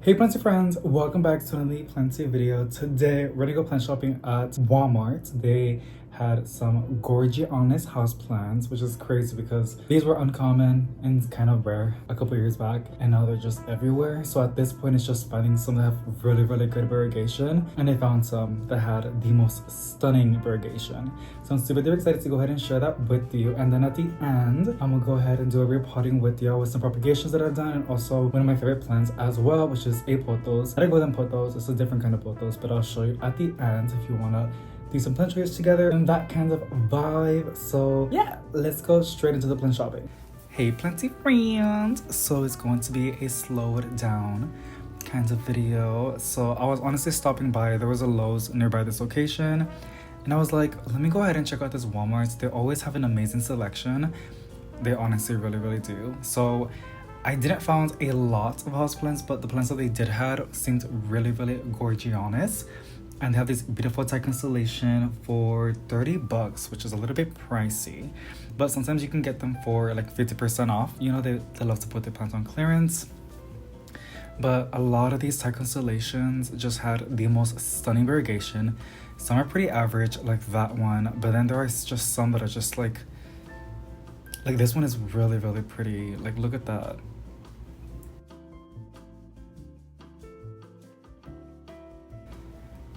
Hey Plenty friends, welcome back to another Plenty video. Today we're gonna go plant shopping at Walmart. They had some gorgeous house plants, which is crazy because these were uncommon and kind of rare a couple years back, and now they're just everywhere. So at this point it's just finding some that have really good variegation, and I found some that had the most stunning variegation. So I'm super excited to go ahead and share that with you. And then at the end, I'm gonna go ahead and do a repotting with you with some propagations that I've done, and also one of my favorite plants as well, which is a pothos. I didn't go ahead and pothos, it's a different kind of pothos, but I'll show you at the end if you wanna do some plant trays together and that kind of vibe. So yeah, let's go straight into the plant shopping. Hey Plenty friends! So it's going to be a slowed down kind of video. So I was honestly stopping by, there was a Lowe's nearby this location, and I was like, let me go ahead and check out this Walmart. They always have an amazing selection. They honestly really do. So I didn't find a lot of houseplants, but the plants that they did have seemed really gorgeous. And they have this beautiful Thai constellation for 30 bucks, which is a little bit pricey. But sometimes you can get them for like 50% off. You know, they love to put their plants on clearance. But a lot of these Thai constellations just had the most stunning variegation. Some are pretty average, like that one. But then there are just some that are just like this one is really pretty. Like, look at that.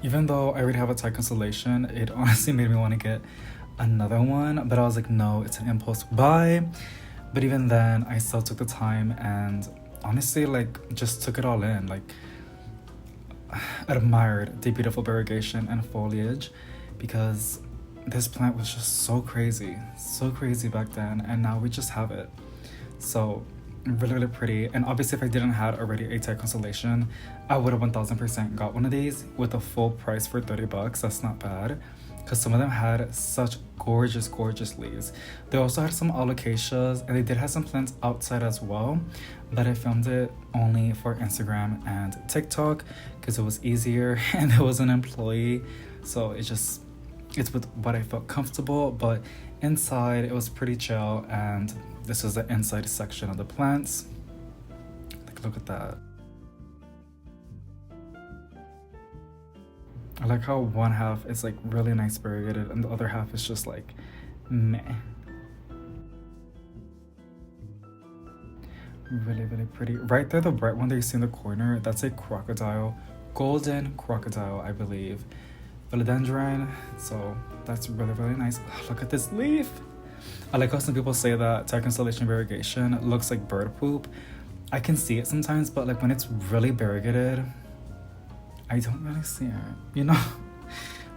Even though I already have a Thai constellation, it honestly made me want to get another one. But I was like, no, it's an impulse buy. But even then, I still took the time and honestly, like, just took it all in. Like, admired the beautiful variegation and foliage, because this plant was just so crazy back then, and now we just have it. So really pretty. And obviously if I didn't have already a Thai constellation, I would have 1000% got one of these with a full price for 30 bucks. That's not bad, because some of them had such gorgeous leaves. They also had some alocasias, and they did have some plants outside as well, but I filmed it only for Instagram and TikTok because it was easier and there was an employee, so it's with what I felt comfortable. But inside it was pretty chill, and this is the inside section of the plants. Like, look at that. I like how one half is like really nice variegated and the other half is just like meh. Really pretty. Right there, the bright one that you see in the corner, that's a crocodile, golden crocodile, I believe, philodendron. So that's really nice. Look at this leaf. I like how some people say that Thai constellation variegation looks like bird poop. I can see it sometimes, but like when it's really variegated, I don't really see it, you know?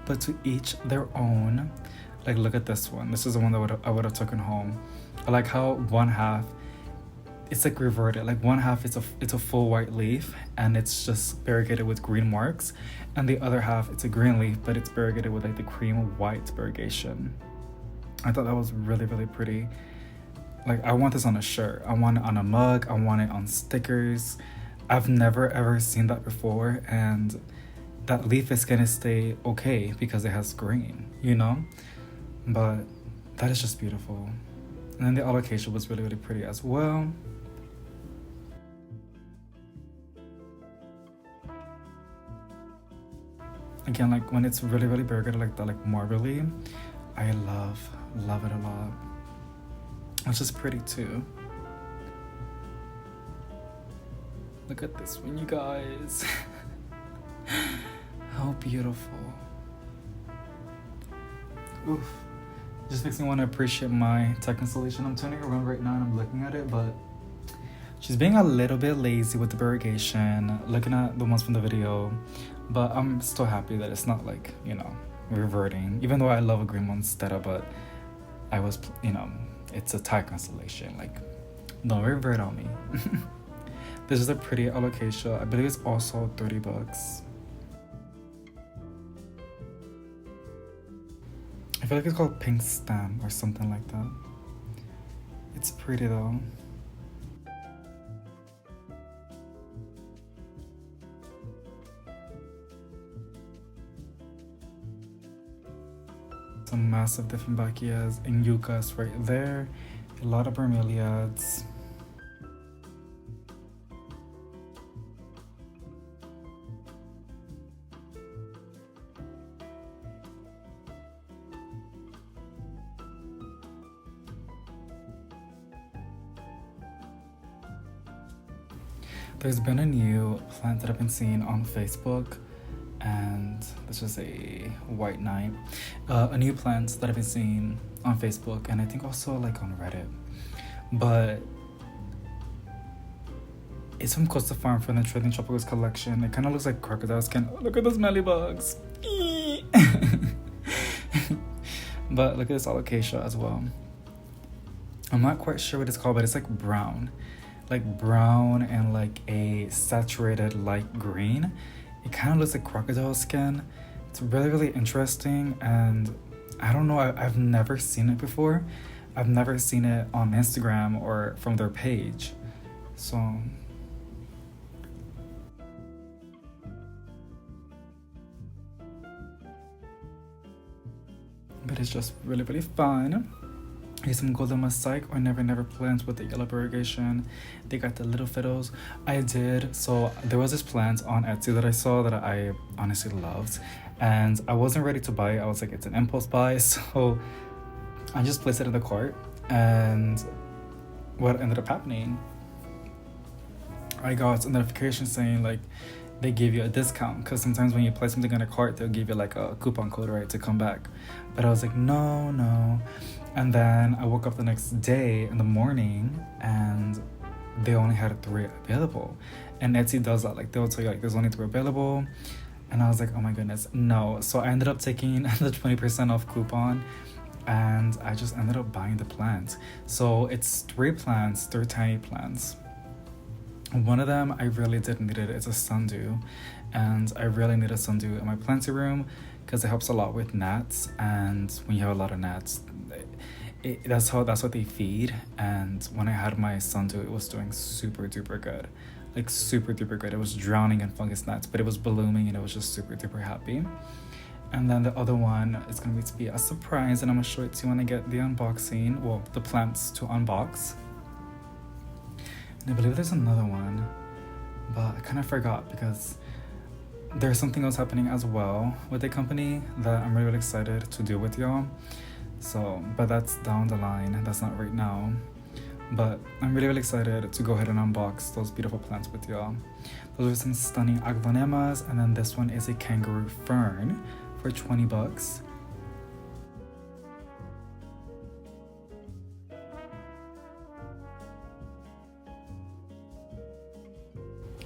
But to each their own. Like, look at this one. This is the one that I would have taken home. I like how one half, it's like reverted. Like one half it's a full white leaf and it's just variegated with green marks, and the other half it's a green leaf but it's variegated with like the cream white variegation. I thought that was really pretty. Like, I want this on a shirt, I want it on a mug, I want it on stickers. I've never ever seen that before, and that leaf is gonna stay okay because it has green, you know? But that is just beautiful. And then the alocasia was really pretty as well. Again, like when it's really variegated like that, like marbly, I love it a lot. It's just pretty too. Look at this one, you guys. How beautiful. Oof. Just makes me want to appreciate my Thai constellation. I'm turning around right now and I'm looking at it, but she's being a little bit lazy with the variegation, looking at the ones from the video. But I'm still happy that it's not like, you know, reverting. Even though I love a green Monstera, but I was, you know, it's a Thai constellation. Like, don't revert on me. This is a pretty alocasia. I believe it's also 30 bucks. I feel like it's called pink stem or something like that. It's pretty though. Some massive Dieffenbachias and yuccas right there. A lot of bromeliads. There's been a new plant that I've been seeing on Facebook, and this is a white knight. A new plant that I've been seeing on Facebook, and I think also like on Reddit. But it's from Costa Farm from the Trading Tropicals collection. It kind of looks like crocodile skin. Oh, look at those melly bugs. But look at this alocasia as well. I'm not quite sure what it's called, but it's like brown and like a saturated light green. It kind of looks like crocodile skin. It's really interesting, and I don't know, I've never seen it before. I've never seen it on Instagram or from their page, so but it's just really fun. Here's some golden mosaic or never plants with the yellow variegation. They got the little fiddles. I did, so there was this plant on Etsy that I saw that I honestly loved, and I wasn't ready to buy it. I was like, it's an impulse buy, so I just placed it in the cart. And what ended up happening, I got a notification saying like they give you a discount, because sometimes when you place something in a cart, they'll give you like a coupon code, right, to come back. But I was like, no. And then I woke up the next day in the morning and they only had 3 available. And Etsy does that, like they'll tell you like there's only 3 available. And I was like, oh my goodness, no. So I ended up taking the 20% off coupon, and I just ended up buying the plant. So it's 3 plants, 3 tiny plants. One of them I really did need it. It's a sundew, and I really need a sundew in my planting room because it helps a lot with gnats. And when you have a lot of gnats, that's what they feed. And when I had my sundew, it was doing super duper good, like super duper good. It was drowning in fungus gnats, but it was blooming and it was just super duper happy. And then the other one is going to be a surprise, and I'm going to show it to you when I get the unboxing, well, the plants to unbox. And I believe there's another one, but I kind of forgot because there's something else happening as well with the company that I'm really excited to do with y'all. So, but that's down the line, that's not right now. But I'm really excited to go ahead and unbox those beautiful plants with y'all. Those are some stunning aglaonemas, and then this one is a kangaroo fern for $20.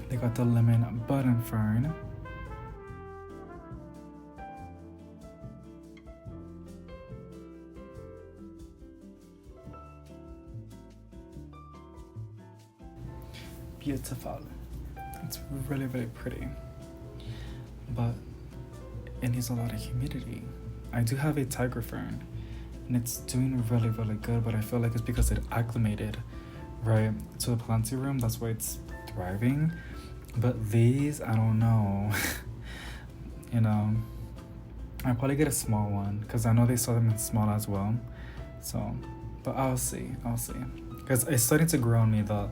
They got the lemon button fern. Beautiful. It's really pretty, but it needs a lot of humidity. I do have a tiger fern, and it's doing really good, but I feel like it's because it acclimated right to the planting room. That's why it's thriving. But these, I don't know. You know, I'll probably get a small one because I know they saw them in small as well. So, but I'll see. Because it's starting to grow on me, the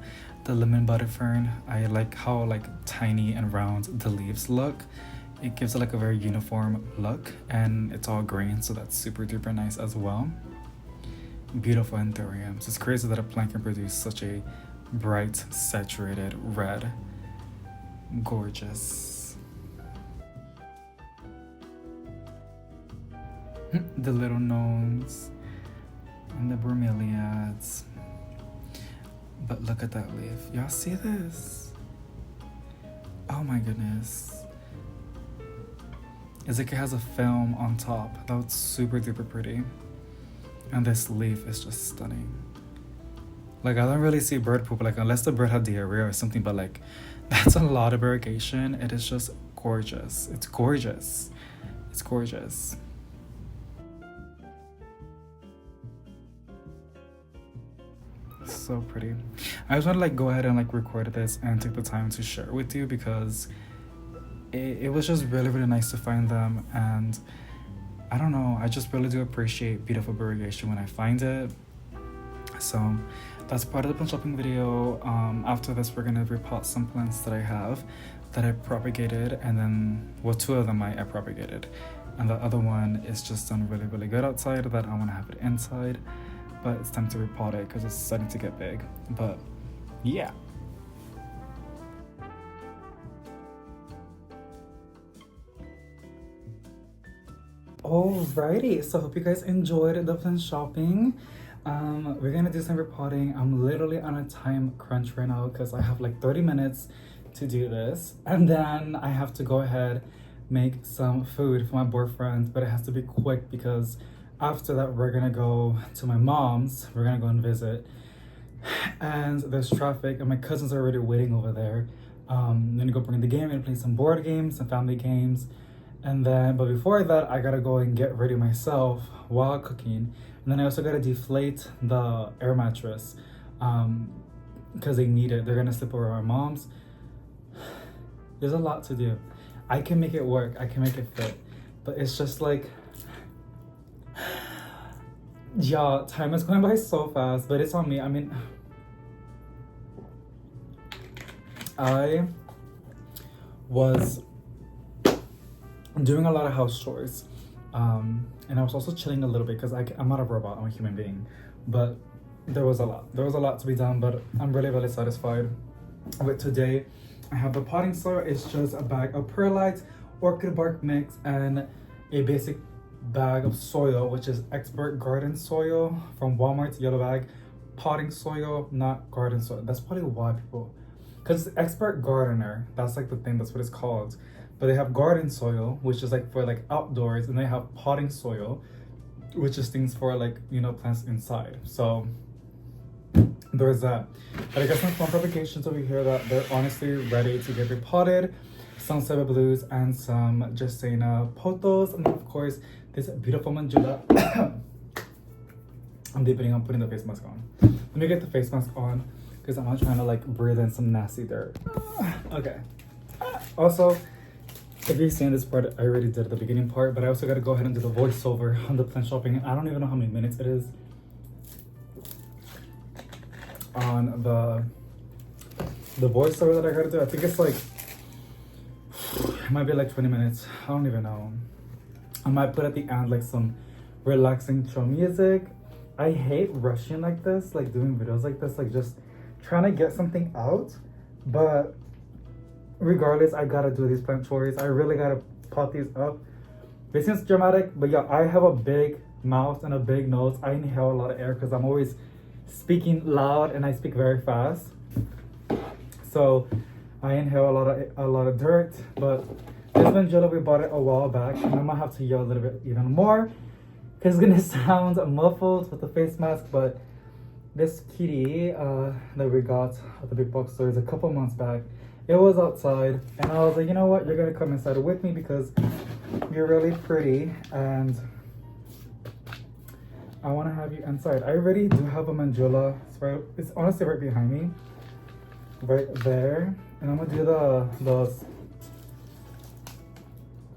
lemon butter fern. I like how like tiny and round the leaves look. It gives it like a very uniform look, and it's all green, so that's super duper nice as well. Beautiful anthuriums. It's crazy that a plant can produce such a bright, saturated red. Gorgeous. The little gnomes and the bromeliads. But look at that leaf. Y'all see this? Oh my goodness. It's like it has a film on top. That was super duper pretty. And this leaf is just stunning. Like, I don't really see bird poop, like unless the bird had diarrhea or something, but like that's a lot of irrigation. It is just gorgeous. It's gorgeous. So pretty. I just want to like go ahead and like record this and take the time to share with you because it was just really nice to find them. And I don't know, I just really do appreciate beautiful irrigation when I find it. So that's part of the plant shopping video. After this, we're gonna repot some plants that I have that I propagated, and then, well, 2 of them I propagated, and the other one is just done really good outside that I want to have it inside, but it's time to repot it because it's starting to get big. But yeah. Alrighty, so hope you guys enjoyed the plant shopping. We're gonna do some repotting. I'm literally on a time crunch right now because I have like 30 minutes to do this, and then I have to go ahead make some food for my boyfriend, but it has to be quick because after that we're gonna go to my mom's. We're gonna go and visit, and there's traffic, and my cousins are already waiting over there. I'm gonna go bring the game. I'm gonna play some board games, some family games. And then, but before that, I gotta go and get ready myself while cooking. And then I also gotta deflate the air mattress because they need it. They're gonna sleep over at my mom's. There's a lot to do. I can make it work. I can make it fit. But it's just like, yeah, time is going by so fast. But it's on me. I mean, I was doing a lot of house chores, and I was also chilling a little bit because I'm not a robot, I'm a human being. But there was a lot to be done, but I'm really satisfied with today. I have the potting soil. It's just a bag of perlite, orchid bark mix, and a basic bag of soil, which is expert garden soil from Walmart's yellow bag. Potting soil, not garden soil. That's probably why people, because expert gardener, that's like the thing, that's what it's called. But they have garden soil, which is like for like outdoors, and they have potting soil, which is things for like, you know, plants inside. So there's that. But I got some fun propagations over here that they're honestly ready to get repotted. Some Seba Blues and some Justina Potos, and then of course this beautiful Manjula. I'm debating on putting the face mask on. Let me get the face mask on because I'm not trying to like breathe in some nasty dirt. Okay. Also, if you're seeing this part, I already did the beginning part, but I also got to go ahead and do the voiceover on the plant shopping. I don't even know how many minutes it is on the voiceover that I got to do. I think it's like, it might be like 20 minutes. I don't even know. I might put at the end like some relaxing chill music. I hate rushing like this, like doing videos like this, like just trying to get something out, but regardless, I gotta do these plant chores. I really gotta pot these up. It seems dramatic, but yeah, I have a big mouth and a big nose. I inhale a lot of air because I'm always speaking loud and I speak very fast. So I inhale a lot of dirt. But this Manjula, we bought it a while back, and I might have to yell a little bit even more because it's gonna sound muffled with the face mask. But this kitty that we got at the big box stores a couple months back, it was outside, and I was like, you know what, you're gonna come inside with me because you're really pretty and I want to have you inside. I already do have a Manjula. It's honestly right behind me, right there, and I'm gonna do those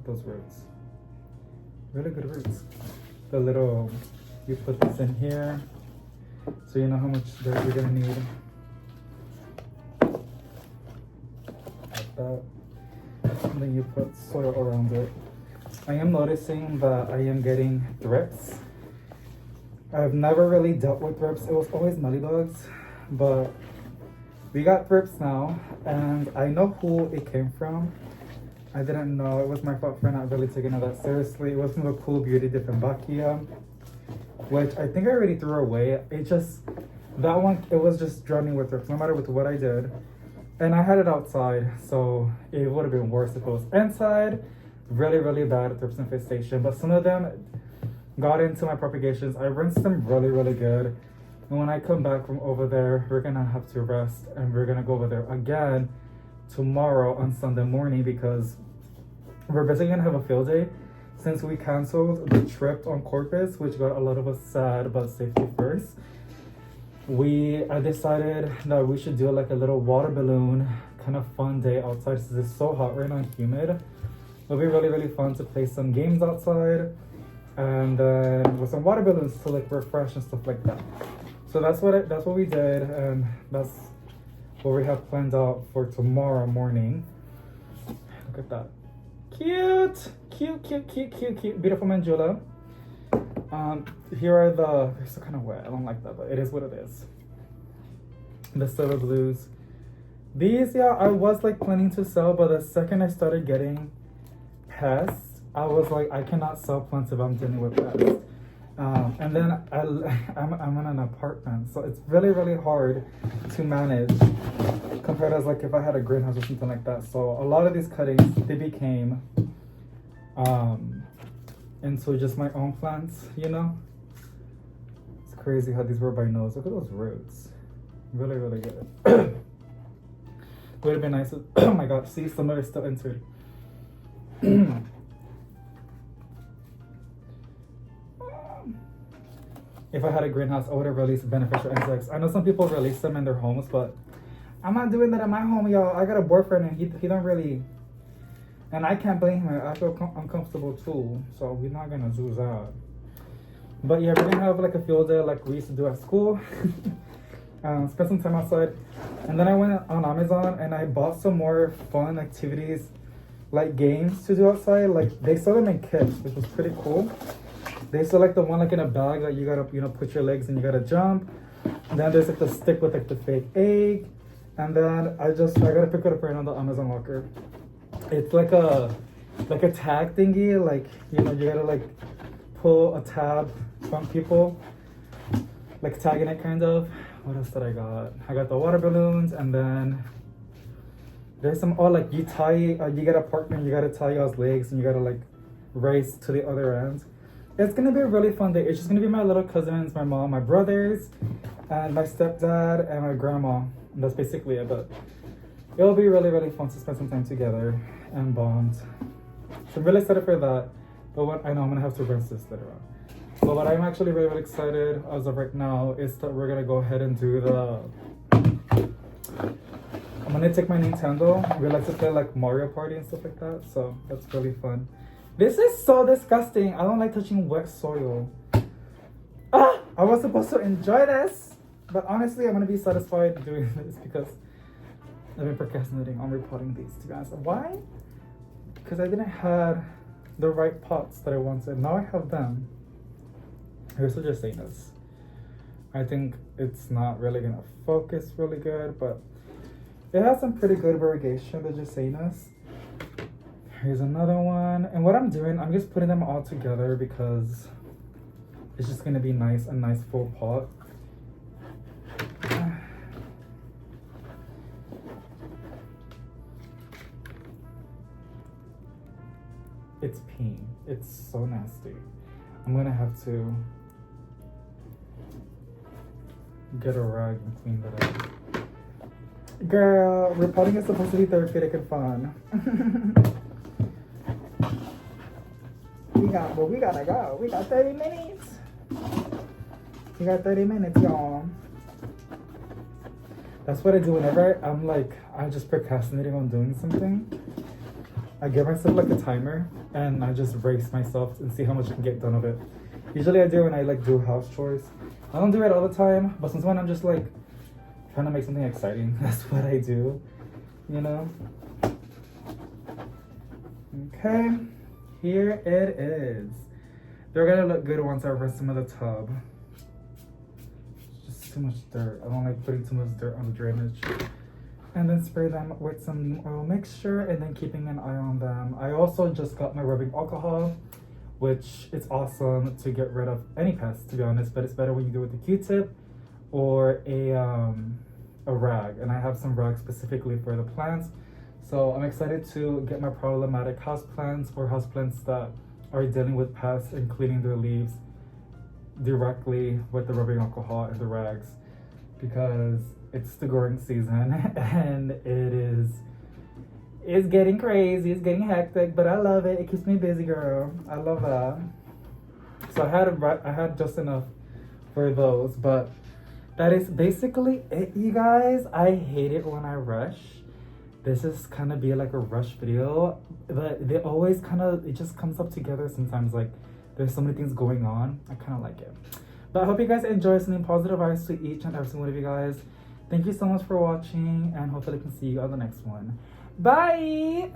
roots, really good roots. The little, you put this in here so you know how much dirt you're gonna need. That, and then you put soil around it. I am noticing that I am getting thrips. I've never really dealt with thrips. It was always mealybugs, but we got thrips now, and I know who it came from. I didn't know. It was my fault for not really taking it that seriously. It was from the Cool Beauty Dieffenbachia, which I think I already threw away. It just, that one, it was just drowning with thrips no matter with what I did. And I had it outside, so it would have been worse if it was inside. Really bad thrips infestation. But some of them got into my propagations. I rinsed them really good. And when I come back from over there, we're gonna have to rest, and we're gonna go over there again tomorrow on Sunday morning because we're basically gonna have a field day since we canceled the trip on Corpus, which got a lot of us sad about safety first. I decided that we should do like a little water balloon kind of fun day outside since it's so hot right now and humid. It'll be really fun to play some games outside, and then with some water balloons to like refresh and stuff like that. So that's what we did, and that's what we have planned out for tomorrow morning. Look at that. Cute, beautiful Manjula. Here are they're still kind of wet. I don't like that, but it is what it is. The Silver Blues. These, yeah, I was like planning to sell, but the second I started getting pests, I was like, I cannot sell plants if I'm dealing with pests. And then I'm in an apartment, so it's really, really hard to manage compared to like if I had a greenhouse or something like that. So a lot of these cuttings, they became into just my own plants, you know? It's crazy how these were by nose. Look at those roots. Really, really good. Would have been nice. Oh my god, see, some of it still entered. If I had a greenhouse, I would have released beneficial insects. I know some people release them in their homes, but I'm not doing that in my home, y'all. I got a boyfriend and he don't really, and I can't blame him. I feel uncomfortable too, so we're not gonna do that. But yeah, we're gonna have like a field day like we used to do at school. Spend some time outside. And then I went on Amazon and I bought some more fun activities, like games to do outside. Like they sell them in kits, which was pretty cool. They sell like the one like in a bag that you gotta, you know, put your legs and you gotta jump. And then there's like the stick with like the fake egg. And then I gotta pick it up right on the Amazon locker. It's like a tag thingy, like, you know, you gotta like pull a tab from people, like tagging it kind of. What else did I got? I got the water balloons, and then there's some, oh, like you tie, you get a partner, you gotta tie y'all's legs and you gotta like race to the other end. It's gonna be a really fun day. It's just gonna be my little cousins, my mom, my brothers, and my stepdad and my grandma. And that's basically it, but it'll be really, really fun to spend some time together and bond. So I'm really excited for that. But what I know I'm gonna have to rinse this later on. But what I'm actually really, really excited as of right now is that we're gonna go ahead and do I'm gonna take my Nintendo. We like to play like Mario Party and stuff like that, so that's really fun. This is so disgusting. I don't like touching wet soil. Ah, I was supposed to enjoy this, but honestly, I'm gonna be satisfied doing this because I've been procrastinating on repotting these, to be honest. Why? Because I didn't have the right pots that I wanted. Now I have them. Here's what just saying this. I think it's not really gonna focus really good, but it has some pretty good variegation, the Jacenas. Here's another one. And what I'm doing, I'm just putting them all together because it's just gonna be nice, a nice full pot. It's peeing. It's so nasty. I'm gonna have to get a rag and clean that up. Girl, repotting is supposed to be therapeutic and fun. We gotta go. We got 30 minutes. We got 30 minutes, y'all. That's what I do whenever I'm just procrastinating on doing something. I give myself like a timer and I just race myself and see how much I can get done of it. Usually I do when I like do house chores. I don't do it all the time, but sometimes when I'm just like trying to make something exciting, that's what I do, you know? Okay, here it is. They're gonna look good once I rinse them in the tub. It's just too much dirt. I don't like putting too much dirt on the drainage. And then spray them with some oil mixture and then keeping an eye on them. I also just got my rubbing alcohol, which is awesome to get rid of any pests, to be honest, but it's better when you do it with a Q-tip or a rag. And I have some rags specifically for the plants. So I'm excited to get my problematic houseplants or houseplants that are dealing with pests and cleaning their leaves directly with the rubbing alcohol and the rags, because it's the growing season and it's getting crazy, it's getting hectic, but I love it. It keeps me busy, girl. I love that. So I had just enough for those, but that is basically it, you guys. I hate it when I rush. This is kind of be like a rush video, but they always it just comes up together sometimes. Like there's so many things going on. I kind of like it. But I hope you guys enjoy, sending positive vibes to each and every single one of you guys. Thank you so much for watching, and hopefully I can see you on the next one. Bye!